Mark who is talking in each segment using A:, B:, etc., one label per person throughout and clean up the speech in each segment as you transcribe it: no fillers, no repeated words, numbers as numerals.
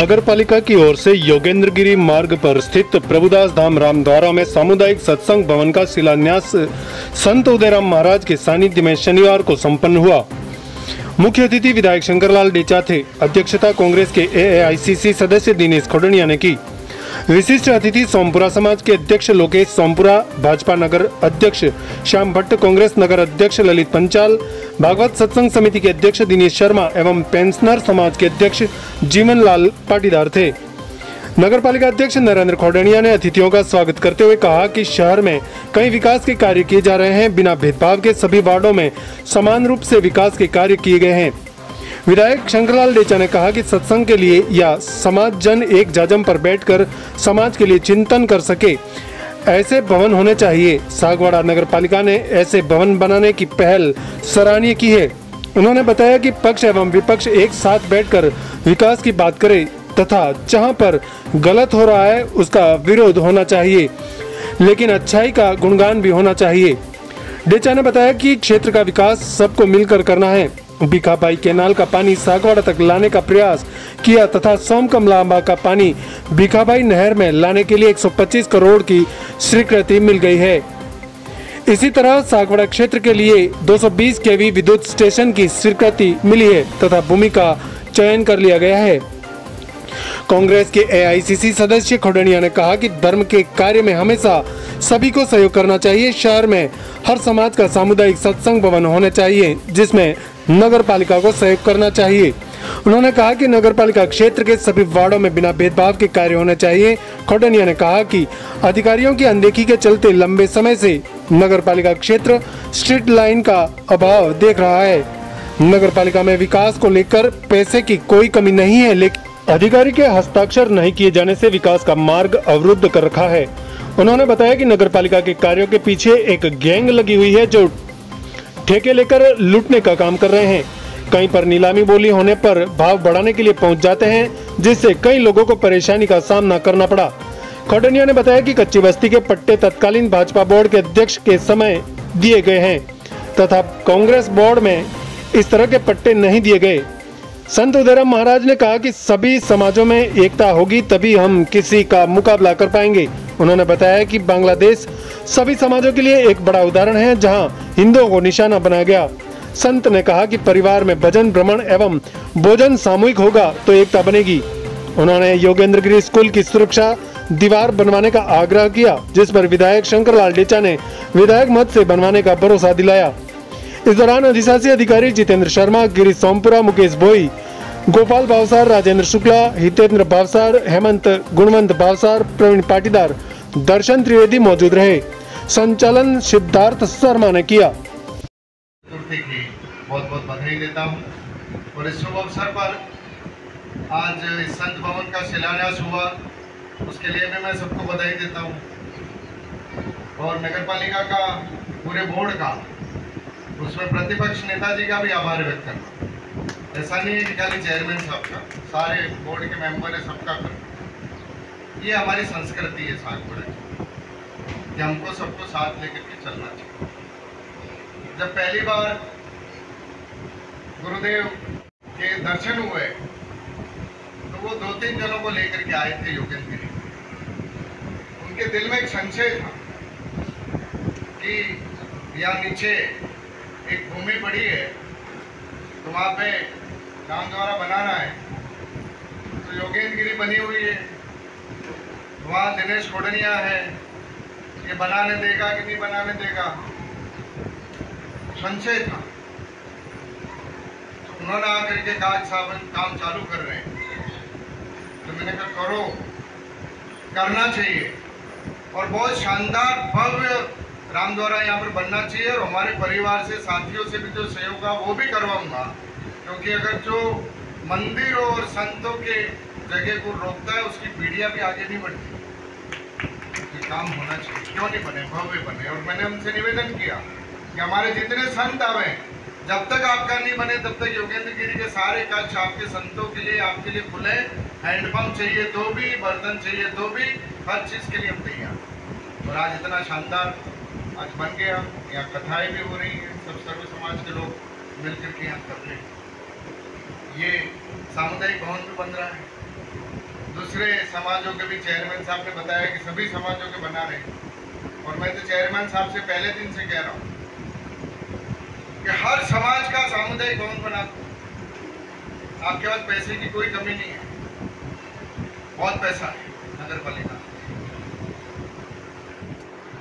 A: नगर पालिका की ओर से योगेंद्रगिरी मार्ग पर स्थित प्रभुदास धाम रामद्वारा में सामुदायिक सत्संग भवन का शिलान्यास संत उदयराम महाराज के सानिध्य में शनिवार को संपन्न हुआ। मुख्य अतिथि विधायक शंकरलाल डेचा थे। अध्यक्षता कांग्रेस के AICC सदस्य दिनेश खोडनिया ने की। विशिष्ट अतिथि सोमपुरा समाज के अध्यक्ष लोकेश सोमपुरा, भाजपा नगर अध्यक्ष श्याम भट्ट, कांग्रेस नगर अध्यक्ष ललित पंचाल, भागवत सत्संग समिति के अध्यक्ष दिनेश शर्मा एवं पेंशनर समाज के अध्यक्ष जीवन लाल पाटीदार थे। नगर पालिका अध्यक्ष नरेंद्र खोडनिया ने अतिथियों का स्वागत करते हुए कहा कि शहर में कई विकास के कार्य किए जा रहे हैं। बिना भेदभाव के सभी वार्डों में समान रूप से विकास के कार्य किए गए हैं। विधायक शंकरलाल डेचा ने कहा कि सत्संग के लिए या समाज जन एक जाजम पर बैठकर समाज के लिए चिंतन कर सके, ऐसे भवन होने चाहिए। सागवाड़ा नगर पालिका ने ऐसे भवन बनाने की पहल सराहनीय की है। उन्होंने बताया कि पक्ष एवं विपक्ष एक साथ बैठकर विकास की बात करे तथा जहां पर गलत हो रहा है उसका विरोध होना चाहिए, लेकिन अच्छाई का गुणगान भी होना चाहिए। डेचा ने बताया कि क्षेत्र का विकास सबको मिलकर करना है। भिखाबाई कैनाल का पानी सागवाड़ा तक लाने का प्रयास किया तथा सोमकमलांबा का पानी भिखाबाई नहर में लाने के लिए 125 करोड़ की स्वीकृति मिल गई है। इसी तरह सागवाड़ा क्षेत्र के लिए 220 kV विद्युत स्टेशन की स्वीकृति मिली है तथा भूमि का चयन कर लिया गया है। कांग्रेस के AICC सदस्य खोडनिया ने कहा कि धर्म के कार्य में हमेशा सभी को सहयोग करना चाहिए। शहर में हर समाज का सामुदायिक सत्संग भवन होने चाहिए जिसमें नगर पालिका को सहयोग करना चाहिए। उन्होंने कहा कि नगर पालिका क्षेत्र के सभी वार्डों में बिना भेदभाव के कार्य होने चाहिए। खोडनिया ने कहा कि अधिकारियों की अनदेखी के चलते लंबे समय से नगर पालिका क्षेत्र स्ट्रीट लाइन का अभाव देख रहा है। नगर पालिका में विकास को लेकर पैसे की कोई कमी नहीं है, लेकिन अधिकारी के हस्ताक्षर नहीं किए जाने से विकास का मार्ग अवरुद्ध कर रखा है। उन्होंने बताया कि नगर पालिका के कार्यों के पीछे एक गैंग लगी हुई है जो ठेके लेकर लूटने का काम कर रहे हैं। कहीं पर नीलामी बोली होने पर भाव बढ़ाने के लिए पहुंच जाते हैं, जिससे कई लोगों को परेशानी का सामना करना पड़ा। खोडनिया ने बताया कि कच्ची बस्ती के पट्टे तत्कालीन भाजपा बोर्ड के अध्यक्ष के समय दिए गए हैं तथा कांग्रेस बोर्ड में इस तरह के पट्टे नहीं दिए गए। संत उदयराम महाराज ने कहा कि सभी समाजों में एकता होगी तभी हम किसी का मुकाबला कर पाएंगे। उन्होंने बताया कि बांग्लादेश सभी समाजों के लिए एक बड़ा उदाहरण है जहां हिंदुओं को निशाना बनाया गया। संत ने कहा कि परिवार में भजन, भ्रमण एवं भोजन सामूहिक होगा तो एकता बनेगी। उन्होंने योगेंद्रगिरी स्कूल की सुरक्षा दीवार बनवाने का आग्रह किया, जिस पर विधायक शंकरलाल डेचा ने विधायक मत से बनवाने का भरोसा दिलाया। इस दौरान अधिशासी अधिकारी जितेंद्र शर्मा, गिरीश सोमपुरा, मुकेश भोई, गोपाल भावसार, राजेंद्र शुक्ला, हितेंद्र भावसार, हेमंत गुणवंत भावसार, प्रवीण पाटीदार, दर्शन त्रिवेदी मौजूद रहे। संचालन सिद्धार्थ शर्मा ने किया।
B: बहुत बहुत बधाई देता हूँ और इस शुभ अवसर पर आज इस संत भवन का शिलान्यास हुआ, उसके लिए भी मैं सबको बधाई देता हूँ और नगर पालिका का पूरे बोर्ड का, उसमें प्रतिपक्ष नेताजी का भी आभार व्यक्त करना। ऐसा नहीं है कि खाली चेयरमैन साहब का, सारे बोर्ड के मेंबर है, सबका करना। ये हमारी संस्कृति है सागवाड़ा की कि हमको सबको साथ लेकर के चलना चाहिए। जब पहली बार गुरुदेव के दर्शन हुए तो वो 2-3 जनों को लेकर के आए थे योगेंद्रगिरी। उनके दिल में एक संशय था कि यहाँ नीचे एक भूमि पड़ी है तो वहाँ पे रामद्वारा बनाना है, तो योगेंद्रगिरी बनी हुई है, वहाँ दिनेश खोडनिया है, ये बनाने देगा कि नहीं बनाने देगा, संशय था। तो उन्होंने आकर के कहा साहब काम चालू कर रहे हैं, तो मैंने कहा करो, करना चाहिए और बहुत शानदार भव्य रामद्वारा यहाँ पर बनना चाहिए और हमारे परिवार से, साथियों से भी जो सहयोग होगा वो भी करवाऊंगा, क्योंकि अगर जो मंदिरों और संतों के जगह को रोकता है उसकी पीढ़ियाँ भी आगे नहीं बढ़ती। तो काम होना चाहिए, क्यों नहीं बने, भव्य बने। और मैंने उनसे निवेदन किया कि हमारे जितने संत आवे, जब तक आपका नहीं बने तब तक योगेंद्रगिरी के सारे कक्ष आपके संतों के लिए, आपके लिए खुले। हैंडपंप चाहिए तो भी, बर्तन चाहिए तो भी, हर चीज़ के लिए हम तैयार। और आज इतना शानदार आज बन गया, यहाँ कथाएं भी हो रही हैं, सब सर्व समाज के लोग मिलकर के यहाँ कर रहे हैं। ये सामुदायिक भवन भी बन रहा है। दूसरे समाजों के भी चेयरमैन साहब ने बताया कि सभी समाजों के बना रहे। और मैं तो चेयरमैन साहब से पहले दिन से कह रहा हूँ कि हर समाज का सामुदायिक भवन बना दो। आपके पास पैसे की कोई कमी नहीं है, बहुत पैसा है नगर पालिका।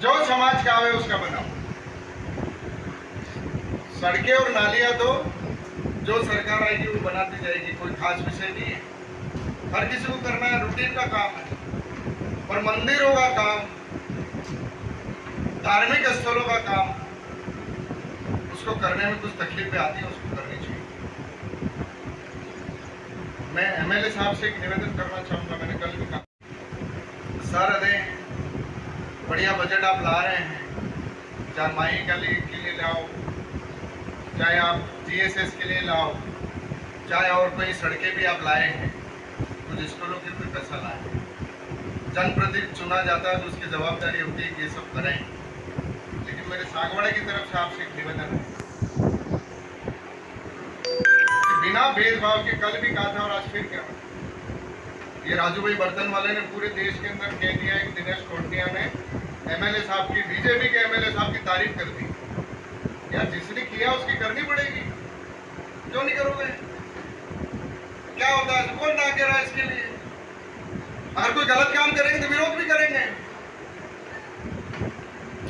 B: जो समाज का है उसका बनाओ। सड़कें और नालियां तो जो सरकार आएगी वो बनाती जाएगी, कोई खास विषय नहीं है। हर किसी को करना है, रूटीन का काम है। और मंदिरों का काम, धार्मिक स्थलों का काम, उसको करने में कुछ तकलीफें आती है, उसको करनी चाहिए। मैं एमएलए साहब से एक निवेदन करना चाहूंगा। मैंने कल भी कहा, सर अरे बढ़िया बजट आप ला रहे हैं, चाहे माही के लिए लाओ, चाहे आप जीएसएस के लिए लाओ, चाहे और कोई सड़कें भी आप लाए हैं, कुछ स्कूलों के भी पैसा लाए। जनप्रतिनिधि चुना जाता है तो उसकी जवाबदारी होती है कि ये सब करें। लेकिन मेरे सागवाड़ा की तरफ से आपसे एक निवेदन है कि बिना भेदभाव के, कल भी कहा था और आज फिर क्या, ये राजू भाई बर्तन वाले ने पूरे देश के अंदर कह दिया कि दिनेश कोटनिया ने एमएलए साहब की, बीजेपी के एमएलए साहब की तारीफ कर दी। यार जिसने किया उसकी करनी पड़ेगी, क्यों नहीं करोगे? क्या होता है, कौन ना कह रहा है इसके लिए? अगर कोई गलत काम करेंगे तो विरोध भी करेंगे,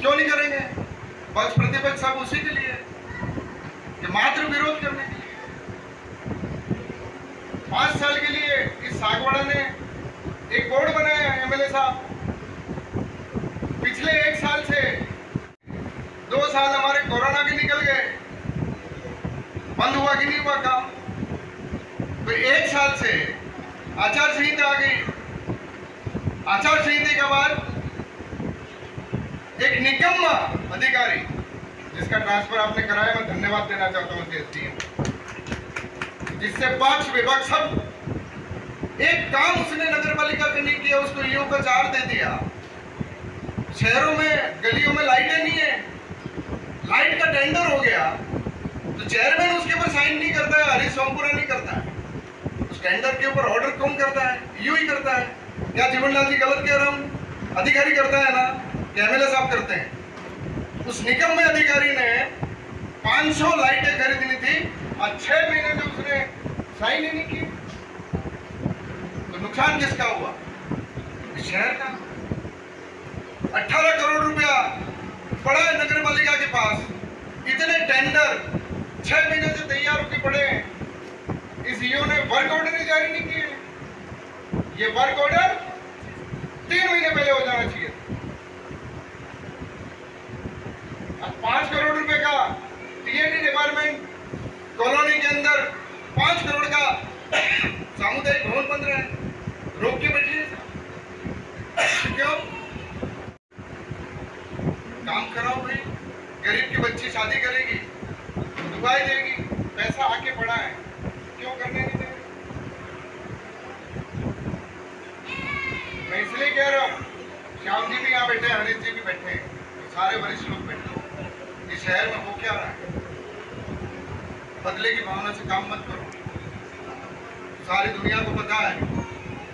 B: क्यों नहीं करेंगे? पक्ष प्रतिपक्ष सब उसी के लिए कि मात्र विरोध करने के लिए। 5 साल के लिए इस सागवाड़ा ने एक बोर्ड बनाया एमएलए साहब। पिछले 1 साल से 2 साल हमारे कोरोना के निकल गए, बंद हुआ कि नहीं हुआ काम। तो 1 साल से आचार संहिता आ गई। आचार संहिता के बाद एक निकम्मा अधिकारी जिसका ट्रांसफर आपने कराया, मैं धन्यवाद देना चाहता हूं एसडीएम, जिससे पक्ष विपक्ष सब एक काम उसने नगर पालिका का नहीं किया, उसको ईओ का चार्ज दे दिया। शहरों में गलियों में लाइटें नहीं है, लाइट का टेंडर हो गया तो चेयरमैन उसके ऊपर साइन नहीं करता है, हरीश सोमपुरा नहीं करता है। उस टेंडर के ऊपर ऑर्डर कौन करता है? ईओ ही करता है। क्या जीवनलाल जी गलत कह रहा हूं? अधिकारी करता है ना, कि एमएलए साहब करते हैं? उस निगम में अधिकारी ने 500 लाइटें खरीदनी थी और 6 महीने से उसने साइन ही नहीं की। तो नुकसान किसका हुआ? शहर का। 18 करोड़ रुपया पड़ा है नगर पालिका के पास। इतने टेंडर 6 महीने से तैयार होकर पड़े हैं। इस ईओ ने वर्क ऑर्डर जारी नहीं किए। ये वर्क ऑर्डर 3 महीने पहले हो जाना चाहिए। अब 5 करोड़ रुपए का टीएनडी डिपार्टमेंट कॉलोनी के अंदर 5 करोड़ का सामुदायिक भवन बन रहा है, रोक के बैठिए। क्यों? काम कराओ भाई। गरीब की बच्ची शादी करेगी, दुबई देगी, पैसा आके पड़ा है, क्यों करने नहीं दे? मैं इसलिए कह रहा हूँ, श्याम जी भी यहाँ बैठे, हरीश जी भी बैठे, सारे वरिष्ठ लोग बैठे। इस शहर में हो क्या रहा है? बदले की भावना से काम मत करो। सारी दुनिया को पता है,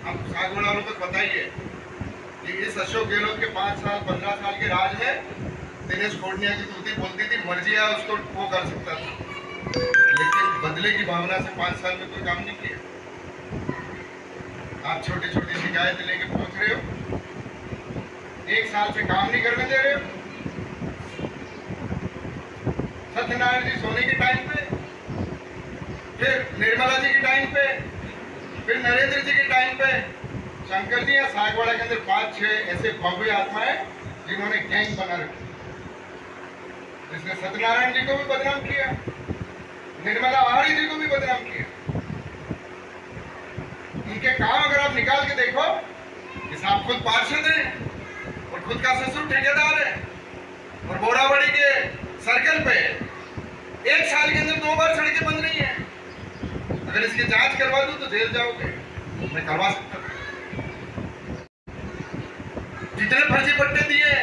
B: हम सागवाड़ा वालों को बताइए कि इस अशोक गहलोत के 5 साल 15 साल के राज में दिनेश कोटनिया की तूती बोलती थी, मर्जी है उसको वो कर सकता था, लेकिन बदले की भावना से 5 साल में कोई काम नहीं किया। आप छोटी छोटी शिकायत लेके पहुंच रहे हो, 1 साल से काम नहीं करने दे रहे हो। सत्यनारायण जी सोने के टाइम पे, फिर निर्मला जी के टाइम पे, फिर नरेंद्र जी के टाइम पे, शंकर जी या सागवाड़ा के अंदर 5-6 ऐसे भव्य आत्माएं जिन्होंने गैंग बना रखी, जिसने सत्यनारायण जी को भी बदनाम किया, निर्मला आहारी जी को भी बदनाम किया। उनके काम अगर आप निकाल के देखो, कि साहब खुद पार्षद हैं और खुद का ससुर ठेकेदार है, और बोरावड़ी के सर्कल पे 1 साल के अंदर 2 बार सड़कें बन रही हैं। अगर इसकी जांच करवा दूं तो जेल जाओगे। मैं करवा सकता था। जितने फर्जी पट्टे दिए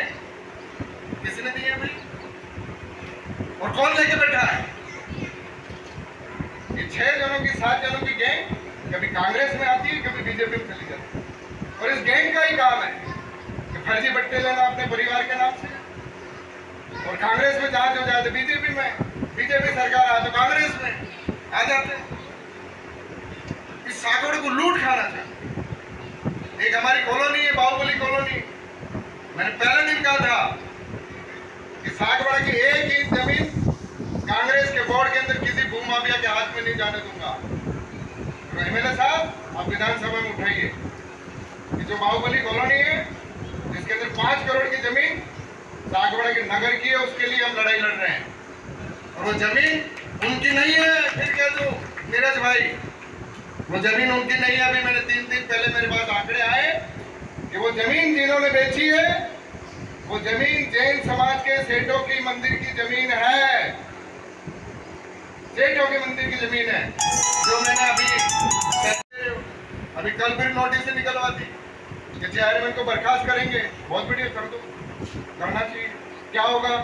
B: किसने दिए भाई, और कौन लेके बैठा है? ये 6 जनों की 7 जनों की गैंग कभी कांग्रेस में आती है, कभी बीजेपी में चली जाती है। और इस गैंग का ही काम है कि फर्जी पट्टे लेना अपने परिवार के नाम से। और कांग्रेस में जहां जो जाते, बीजेपी सरकार आ तो कांग्रेस में आ जाते हैं। इस सागवाड़ा को लूट खाना चाहते। एक हमारी कॉलोनी है, बाहुबली कॉलोनी, मैंने पहले दिन कहा था कि सागवाड़ा की एक इंच जमीन कांग्रेस के बोर्ड के अंदर किसी भूमाफिया के हाथ में नहीं जाने दूंगा। तो एमएलए साहब, आप विधानसभा में उठाइए कि जो बाहुबली कॉलोनी है जिसके अंदर 5 करोड़ की जमीन सागवाड़ा के नगर की है, उसके लिए हम लड़ाई लड़ रहे हैं। और वो जमीन उनकी नहीं है। फिर कह दो नीरज भाई, वो जमीन उनकी नहीं है। अभी मैंने 3 दिन पहले मेरे पास आंकड़े आए कि वो जमीन जिन्होंने बेची है वो जमीन जैन समाज के सेठों की मंदिर की जमीन है। सेठों के मंदिर की जमीन है, जो मैंने अभी कल फिर नोटिस से निकलवा दी कि चेयरमैन को बर्खास्त करेंगे। बहुत बढ़िया, कर दो, करना चाहिए। क्या होगा,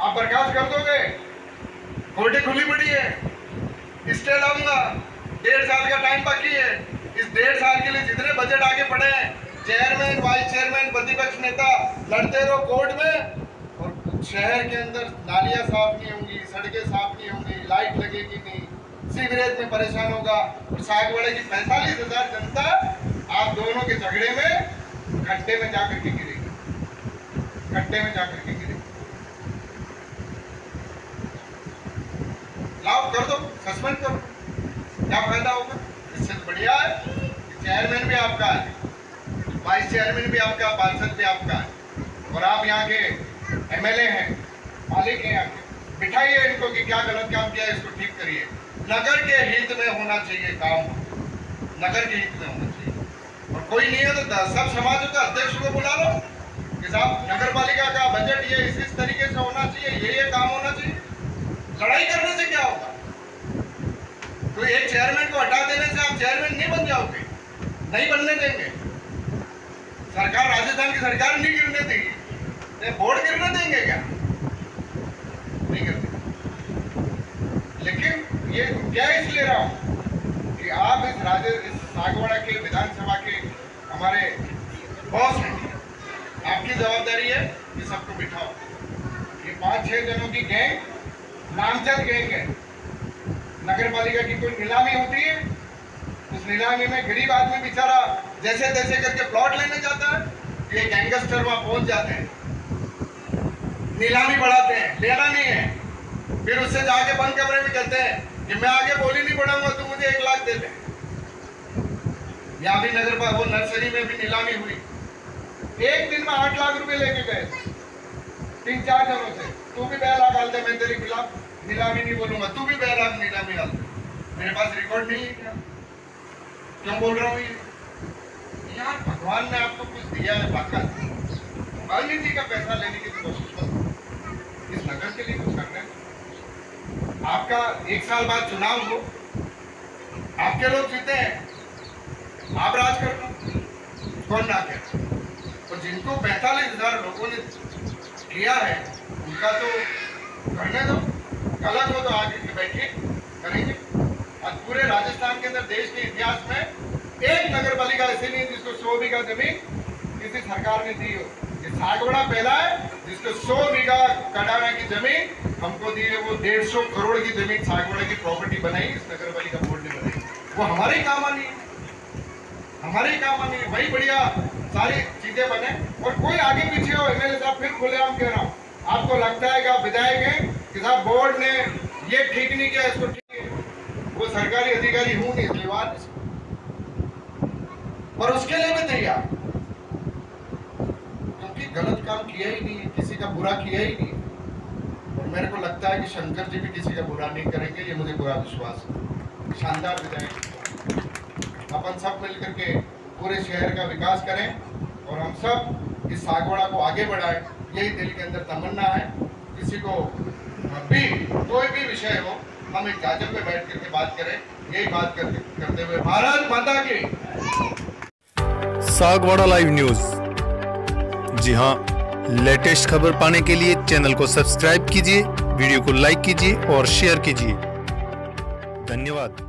B: आप बर्खास्त कर दोगे, कोर्टें खुली पड़ी है, स्टे लाऊंगा। 1.5 साल का टाइम बाकी है। इस 1.5 साल के लिए जितने बजट आगे पड़े हैं, चेयरमैन, वाइस चेयरमैन, प्रतिपक्ष नेता लड़ते रहो कोर्ट में। और शहर के अंदर नालियां साफ नहीं होंगी, सड़कें साफ नहीं होंगी, लाइट लगेगी नहीं, सीवरेज में परेशान होगा। और सागवाड़ा की 45,000 जनता आप दोनों के झगड़े में खड्डे में जाकर के गिरेगी, खड्डे में जाकर के गिरेगी। लाभ कर दो, सस्पेंड करो, क्या फायदा होगा? इससे बढ़िया है कि चेयरमैन भी आपका है, वाइस चेयरमैन भी आपका, पार्षद भी आपका है, और आप यहाँ के एमएलए हैं, मालिक हैं यहाँ के। बिठाइए इनको कि क्या गलत काम किया है, इसको ठीक करिए। नगर के हित में होना चाहिए काम, नगर के हित में होना चाहिए। और कोई नहीं है तो सब समाजों का अध्यक्ष को बुला लो कि साहब नगर पालिका का बजट ये इस तरीके से होना चाहिए, ये काम होना चाहिए। लड़ाई करने से क्या होगा? तो एक चेयरमैन को हटा देने से आप चेयरमैन नहीं बन जाओगे, नहीं बनने देंगे। सरकार, राजस्थान की सरकार नहीं गिरने देगी, बोर्ड गिरने देंगे क्या? नहीं गिरने। लेकिन ये क्या इसलिए रहा हूं कि आप इस सागवाड़ा के विधानसभा के हमारे बॉस हैं, आपकी जवाबदारी है कि सबको बिठाओ। ये 5-6 जनों की गैंग, नामचद गैंग है। नगर पालिका की कोई नीलामी होती है, उस नीलामी में गरीब आदमी बेचारा जैसे तैसे करके प्लॉट लेने जाता है, ये गैंगस्टर वहां पहुंच जाते हैं, नीलामी बढ़ाते हैं, लेना नहीं है। फिर उससे जाके बंद कमरे में कहते हैं कि मैं आगे बोली नहीं बढ़ाऊंगा, तू मुझे 1 लाख दे दे। यहाँ भी नगर पर वो नर्सरी में भी नीलामी हुई, एक दिन में 8 लाख रुपए लेके गए 3-4 जनों से। तू भी 2 लाख डाल दे, मैं तेरे खिलाफ नीलामी नहीं बोलूंगा, तू भी 2 लाख नीलामी डाल दे। मेरे पास रिकॉर्ड नहीं है क्या? क्यों बोल रहा हूँ ये? यार भगवान ने आपको कुछ दिया है, बाका राजनीति का पैसा लेने की कोशिश करो, इस नगर के लिए कुछ करना है। आपका 1 साल बाद चुनाव हो, आपके लोग जीते हैं, आप राज कर लो, कौन ना करे। और जिनको 45,000 लोगों ने किया है उनका तो करने दो, गलत हो तो आगे बैठिए, करेंगे। आज पूरे राजस्थान के अंदर, देश के इतिहास में एक नगर पालिका ऐसी नहीं जिसको 100 बीघा जमीन किसी सरकार ने दी हो। ये सागवाड़ा पहला है जिसको 100 बीघा कटारा की जमीन हमको दी है। वो 150 करोड़ की जमीन सागवाड़ा की प्रॉपर्टी बनाई इस नगर पालिका बोर्ड ने बनाई। वो हमारे ही काम आनी है, हमारे ही काम आनी है। वही बढ़िया सारी चीजें बने। और कोई आगे पीछे हो, एमएलए साहब फिर खुलेआम कह रहा हूँ, आपको लगता है कि आप विधायक हैं कि साहब बोर्ड ने ये ठीक नहीं किया, इसको ठीक है, वो सरकारी अधिकारी हूं नहीं, धन्यवाद। और उसके लिए भी तैयार, क्योंकि गलत काम किया ही नहीं है, किसी का बुरा किया ही नहीं। और मेरे को लगता है कि शंकर जी भी किसी का बुरा नहीं करेंगे, ये मुझे पूरा विश्वास है। शानदार विधायक, अपन सब मिलकर के पूरे शहर का विकास करें और हम सब इस सागवाड़ा को आगे बढ़ाएं, यही दिल के अंदर तमन्ना है। किसी को भी कोई भी विषय हो, हम एक जाजब में बैठ करके बात करें, यही बात करते हुए भारत माता की।
C: सागवाड़ा लाइव न्यूज, जी हाँ, लेटेस्ट खबर पाने के लिए चैनल को सब्सक्राइब कीजिए, वीडियो को लाइक कीजिए और शेयर कीजिए। धन्यवाद।